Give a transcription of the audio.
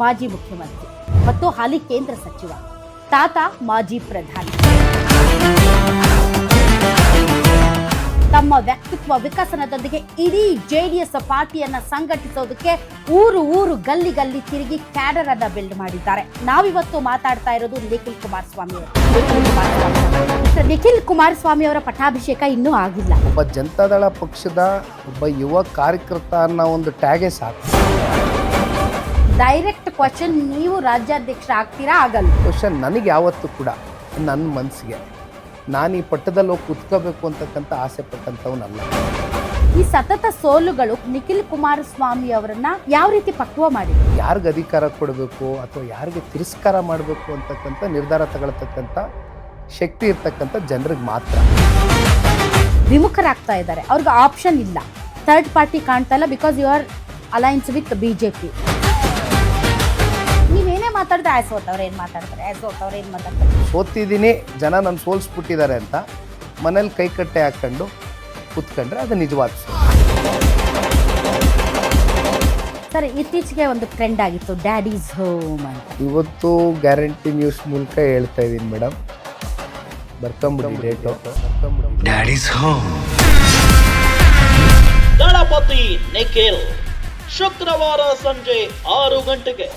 ಮಾಜಿ ಮುಖ್ಯಮಂತ್ರಿ ಮತ್ತು ಹಾಲಿ ಕೇಂದ್ರ ಸಚಿವ, ತಾತ ಮಾಜಿ ಪ್ರಧಾನಿ. ತಮ್ಮ ವ್ಯಕ್ತಿತ್ವ ವಿಕಸನದೊಂದಿಗೆ ಇಡೀ ಜೆಡಿಎಸ್ ಪಾರ್ಟಿಯನ್ನ ಸಂಘಟಿಸೋದಕ್ಕೆ ಊರು ಊರು ಗಲ್ಲಿ ಗಲ್ಲಿ ತಿರುಗಿ ಕ್ಯಾಡರ್ ಅನ್ನ ಬಿಲ್ಡ್ ಮಾಡಿದ್ದಾರೆ. ನಾವಿವತ್ತು ಮಾತಾಡ್ತಾ ಇರೋದು ನಿಖಿಲ್ ಕುಮಾರಸ್ವಾಮಿ ಅವರು. ನಿಖಿಲ್ ಕುಮಾರಸ್ವಾಮಿ ಅವರ ಪಟ್ಟಾಭಿಷೇಕ ಇನ್ನೂ ಆಗಿಲ್ಲ. ಒಬ್ಬ ಜನತಾದಳ ಪಕ್ಷದ ಒಬ್ಬ ಯುವ ಕಾರ್ಯಕರ್ತ ಅನ್ನೋ ಒಂದು ಟ್ಯಾಗೇ ಸಾಕು. ಡೈರೆಕ್ಟ್ ಕ್ವಶನ್, ನೀವು ರಾಜ್ಯಾಧ್ಯಕ್ಷ ಆಗ್ತೀರಾ ಆಗಲ್ಲ? ಕ್ವಶನ್ ನನಗೆ ಯಾವತ್ತೂ ಕೂಡ ನನ್ನ ಮನಸ್ಸಿಗೆ ನಾನು ಈ ಪಟ್ಟದಲ್ಲಿ ಹೋಗಿ ಕುತ್ಕೋಬೇಕು ಅಂತಕ್ಕಂಥ ಆಸೆ ಪಟ್ಟಂಥವನಲ್ಲ. ಈ ಸತತ ಸೋಲುಗಳು ನಿಖಿಲ್ ಕುಮಾರಸ್ವಾಮಿ ಅವರನ್ನ ಯಾವ ರೀತಿ ಪಕ್ವ ಮಾಡಿದೆ? ಯಾರಿಗೆ ಅಧಿಕಾರ ಕೊಡಬೇಕು ಅಥವಾ ಯಾರಿಗೆ ತಿರಸ್ಕಾರ ಮಾಡಬೇಕು ಅಂತಕ್ಕಂಥ ನಿರ್ಧಾರ ತಗೊಳ್ತಕ್ಕಂಥ ಶಕ್ತಿ ಇರ್ತಕ್ಕಂಥ ಜನರಿಗೆ ಮಾತ್ರ. ವಿಮುಖರಾಗ್ತಾ ಇದ್ದಾರೆ, ಅವ್ರಿಗೆ ಆಪ್ಷನ್ ಇಲ್ಲ. ಥರ್ಡ್ ಪಾರ್ಟಿ ಕಾಣ್ತಾ ಇಲ್ಲ, because you are alliance with BJP. ನೀವೇನೇ ಮಾತಾಡಿದ್ರೆ ಆಯ್ಸೋತವ್ರು ಏನು ಮಾತಾಡ್ತಾರೆ, ಆಯ್ಸೋತವ್ರು ಏನು ಮಾತಾಡ್ತಾರೆ. ಸೋತಿದ್ದೀನಿ, ಜನ ನನ್ನ ಸೋಲ್ಸ್ಬಿಟ್ಟಿದ್ದಾರೆ ಅಂತ ಮನೇಲಿ ಕೈಕಟ್ಟೆ ಹಾಕ್ಕೊಂಡು ಕೂತ್ಕೊಂಡ್ರೆ ಅದು ನಿಜವಾದ ಸರ್. ಇತ್ತೀಚೆಗೆ ಒಂದು ಟ್ರೆಂಡ್ ಆಗಿತ್ತು ಡ್ಯಾಡೀಸ್ ಹೋಮ್ ಅಂತ. ಇವತ್ತು ಗ್ಯಾರಂಟಿ ನ್ಯೂಸ್ ಮೂಲಕ ಹೇಳ್ತಾ ಇದ್ದೀನಿ ಮೇಡಮ್, ಬರ್ಕೊಂಬಿಡಿ ಡೇಟು. Daddy's home. ದಳಪತಿ ನಿಖಿಲ್ ಶುಕ್ರವಾರ ಸಂಜೆ 6 ಗಂಟೆಗೆ